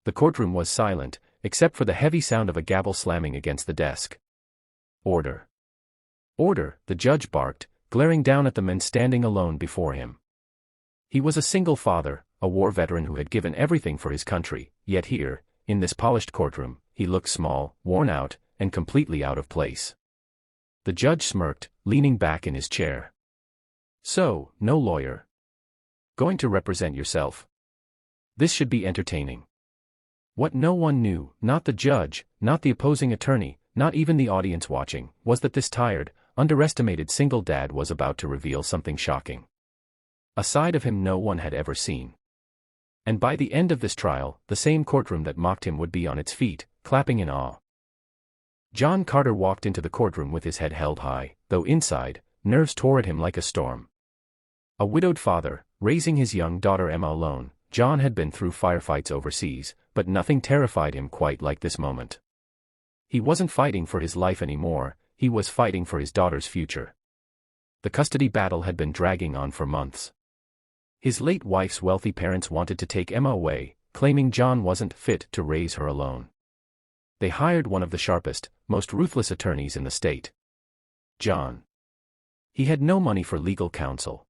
The courtroom was silent, except for the heavy sound of a gavel slamming against the desk. "Order! Order!" the judge barked, glaring down at the men standing alone before him. He was a single father, a war veteran who had given everything for his country, yet here, in this polished courtroom, he looked small, worn out, and completely out of place. The judge smirked, leaning back in his chair. "So, no lawyer. Going to represent yourself? This should be entertaining." What no one knew, not the judge, not the opposing attorney, not even the audience watching, was that this tired, underestimated single dad was about to reveal something shocking. A side of him no one had ever seen. And by the end of this trial, the same courtroom that mocked him would be on its feet, clapping in awe. John Carter walked into the courtroom with his head held high, though inside, nerves tore at him like a storm. A widowed father, raising his young daughter Emma alone, John had been through firefights overseas, but nothing terrified him quite like this moment. He wasn't fighting for his life anymore, he was fighting for his daughter's future. The custody battle had been dragging on for months. His late wife's wealthy parents wanted to take Emma away, claiming John wasn't fit to raise her alone. They hired one of the sharpest, most ruthless attorneys in the state. John. He had no money for legal counsel.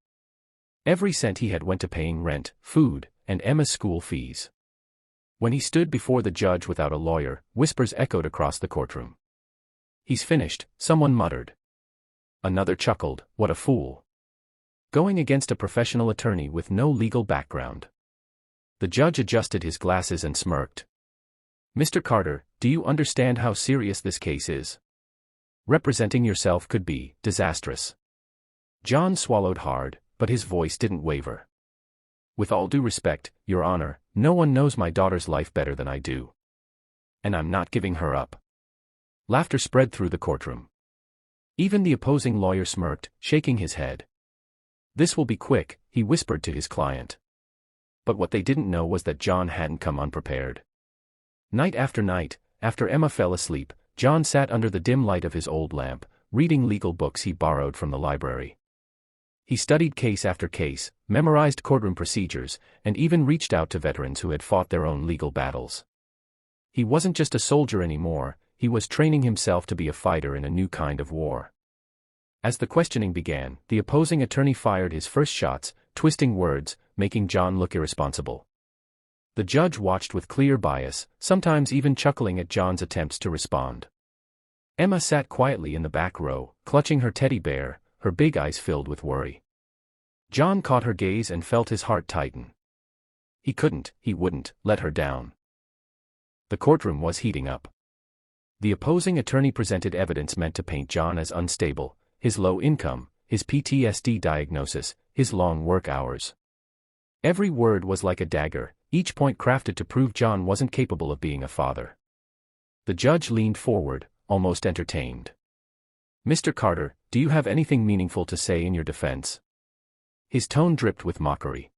Every cent he had went to paying rent, food, and Emma's school fees. When he stood before the judge without a lawyer, whispers echoed across the courtroom. "He's finished," someone muttered. Another chuckled, "What a fool. Going against a professional attorney with no legal background." The judge adjusted his glasses and smirked. "Mr. Carter, do you understand how serious this case is? Representing yourself could be disastrous." John swallowed hard, but his voice didn't waver. "With all due respect, Your Honor, no one knows my daughter's life better than I do. And I'm not giving her up." Laughter spread through the courtroom. Even the opposing lawyer smirked, shaking his head. "This will be quick," he whispered to his client. But what they didn't know was that John hadn't come unprepared. Night after night, after Emma fell asleep, John sat under the dim light of his old lamp, reading legal books he borrowed from the library. He studied case after case, memorized courtroom procedures, and even reached out to veterans who had fought their own legal battles. He wasn't just a soldier anymore, he was training himself to be a fighter in a new kind of war. As the questioning began, the opposing attorney fired his first shots, twisting words, making John look irresponsible. The judge watched with clear bias, sometimes even chuckling at John's attempts to respond. Emma sat quietly in the back row, clutching her teddy bear, her big eyes filled with worry. John caught her gaze and felt his heart tighten. He wouldn't, let her down. The courtroom was heating up. The opposing attorney presented evidence meant to paint John as unstable, his low income, his PTSD diagnosis, his long work hours. Every word was like a dagger, each point crafted to prove John wasn't capable of being a father. The judge leaned forward, almost entertained. "Mr. Carter, do you have anything meaningful to say in your defense?" His tone dripped with mockery.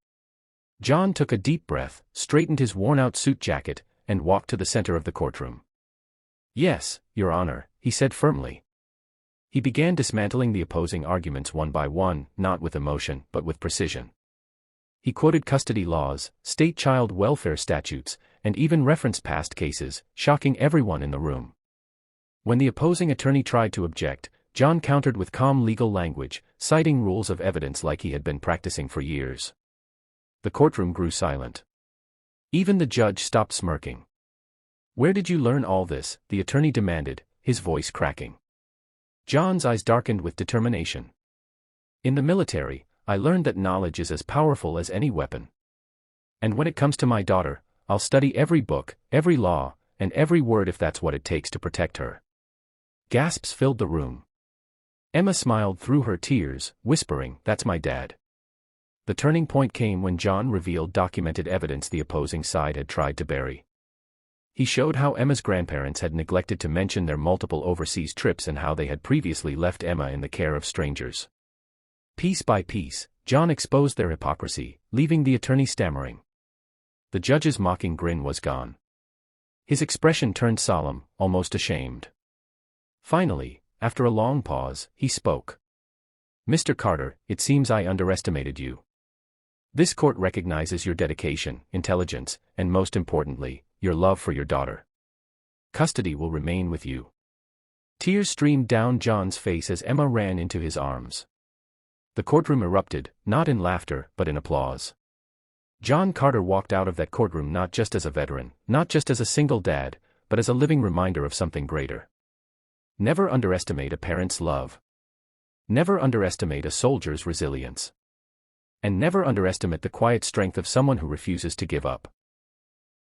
John took a deep breath, straightened his worn-out suit jacket, and walked to the center of the courtroom. "Yes, Your Honor," he said firmly. He began dismantling the opposing arguments one by one, not with emotion, but with precision. He quoted custody laws, state child welfare statutes, and even referenced past cases, shocking everyone in the room. When the opposing attorney tried to object, John countered with calm legal language, citing rules of evidence like he had been practicing for years. The courtroom grew silent. Even the judge stopped smirking. "Where did you learn all this?" the attorney demanded, his voice cracking. John's eyes darkened with determination. "In the military, I learned that knowledge is as powerful as any weapon. And when it comes to my daughter, I'll study every book, every law, and every word if that's what it takes to protect her." Gasps filled the room. Emma smiled through her tears, whispering, "That's my dad." The turning point came when John revealed documented evidence the opposing side had tried to bury. He showed how Emma's grandparents had neglected to mention their multiple overseas trips and how they had previously left Emma in the care of strangers. Piece by piece, John exposed their hypocrisy, leaving the attorney stammering. The judge's mocking grin was gone. His expression turned solemn, almost ashamed. Finally, after a long pause, he spoke. "Mr. Carter, it seems I underestimated you. This court recognizes your dedication, intelligence, and most importantly, your love for your daughter. Custody will remain with you." Tears streamed down John's face as Emma ran into his arms. The courtroom erupted, not in laughter, but in applause. John Carter walked out of that courtroom not just as a veteran, not just as a single dad, but as a living reminder of something greater. Never underestimate a parent's love. Never underestimate a soldier's resilience. And never underestimate the quiet strength of someone who refuses to give up.